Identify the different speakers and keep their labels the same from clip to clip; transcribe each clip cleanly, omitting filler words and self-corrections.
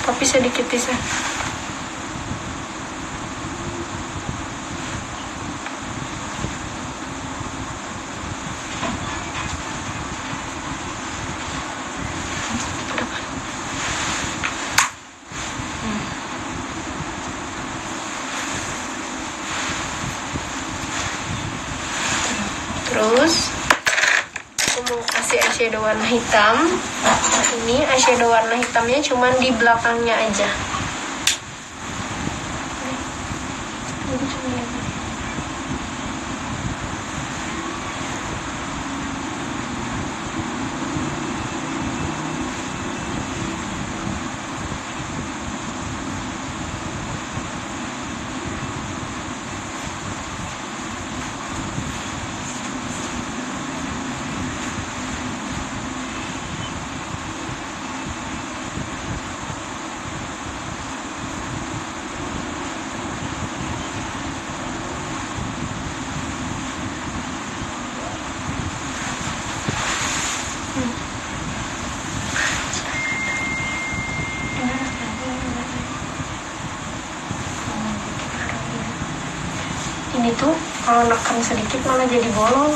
Speaker 1: tapi sedikit bisa. Terus aku mau kasih eyeshadow warna hitam. Ini eyeshadow warna hitamnya cuman di belakangnya aja. Ini tuh kalau neken sedikit malah jadi bolong.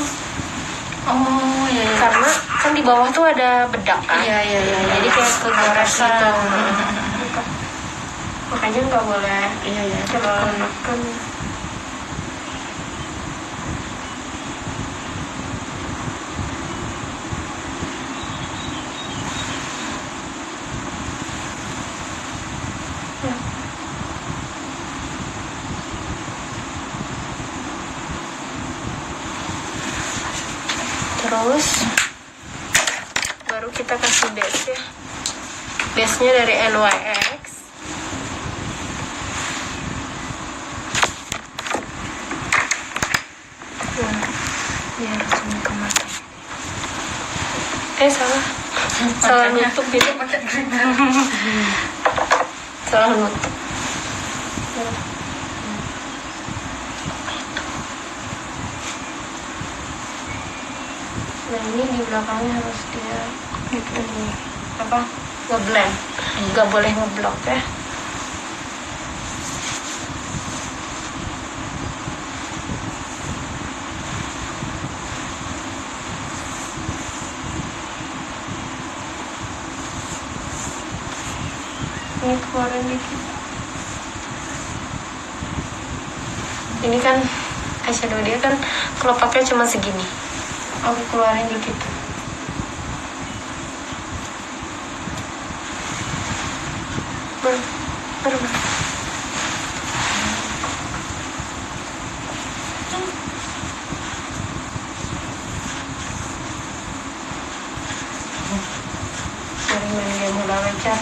Speaker 2: Oh iya, iya.
Speaker 1: Karena kan di bawah tuh ada bedak kan.
Speaker 2: Iya.
Speaker 1: Jadi kayak kegores gitu. Makanya nggak boleh neken. Terus baru kita kasih base ya. Base-nya dari NYX. Biar langsung ke mata. Salah nutup gitu. Salah nutup. Nah ini di belakangnya harus dia gitu apa ngeblend, nggak boleh ngeblok ya. Ini keluarin dikit. Ini kan eyeshadow dia kan kelopaknya cuma segini. Aku keluarin dikit. Baru. Mari main game hula lancar.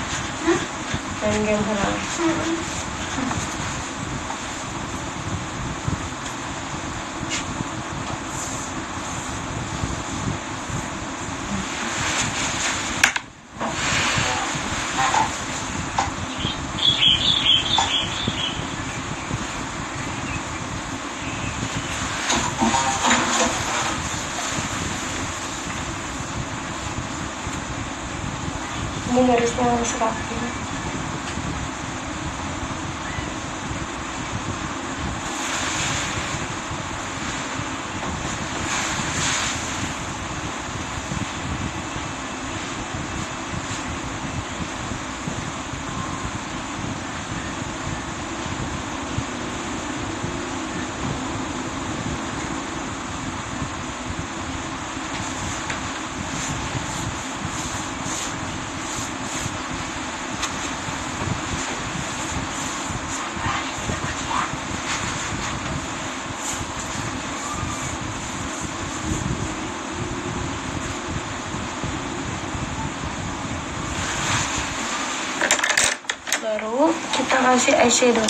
Speaker 1: Main game hula. Ini garisnya harus rapi. Baru kita kasih eyeshadow.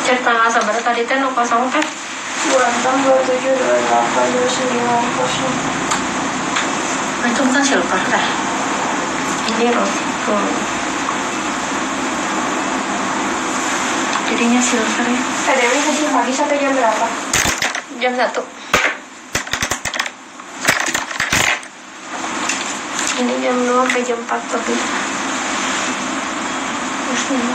Speaker 1: Cerita nggak sabar tadi teh 0 kan? 26, 27, 28, 29, 30.
Speaker 2: Itu bukan silver teh.
Speaker 1: Ini rose gold. Jadi
Speaker 2: jadinya silver ya.
Speaker 1: Tadi ini kasih pagi sampai jam berapa? Jam 1. Ini jam 2 sampai jam 4 lebih. Terus ini.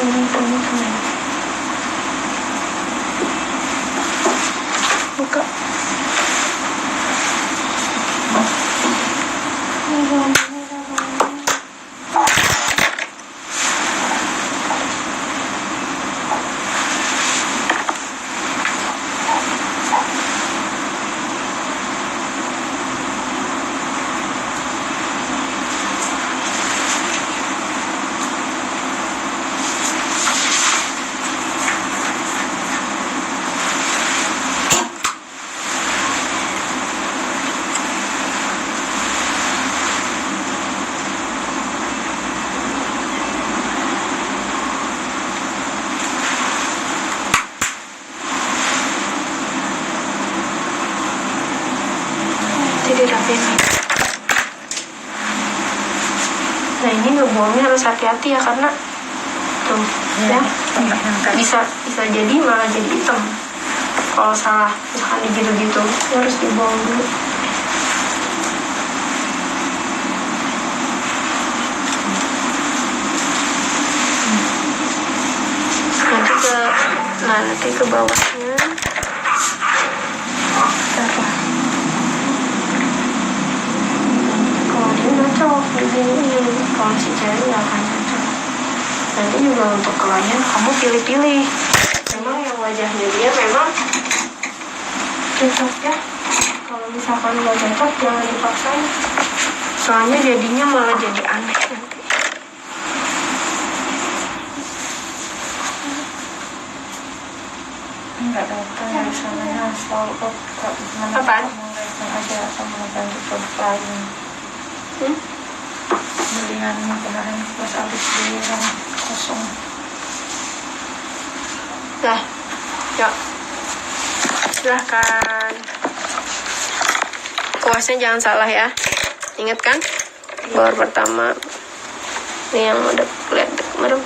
Speaker 1: Ini. Buka. Dirapiin. Nah ini ngebuangnya harus hati-hati ya karena tuh ya bisa jadi malah jadi hitam kalau salah misalkan gitu-gitu harus dibuang dulu. Nanti ke bawahnya cocok begini, kalau si cewek nggak akan cocok. Nanti juga untuk klien kamu pilih-pilih memang yang wajahnya dia memang cocok ya. Kalau misalkan nggak cocok jangan dipaksain, soalnya jadinya malah jadi aneh nanti.
Speaker 2: Enggak datang dari sananya selalu kok
Speaker 1: Apaan?
Speaker 2: aja atau membantu produk lain. Mendingan kemarin pas habis beli yang kosong.
Speaker 1: Nah, yuk silahkan. Kuasnya jangan salah ya, ingat kan? Bor pertama ini yang udah lihat merem.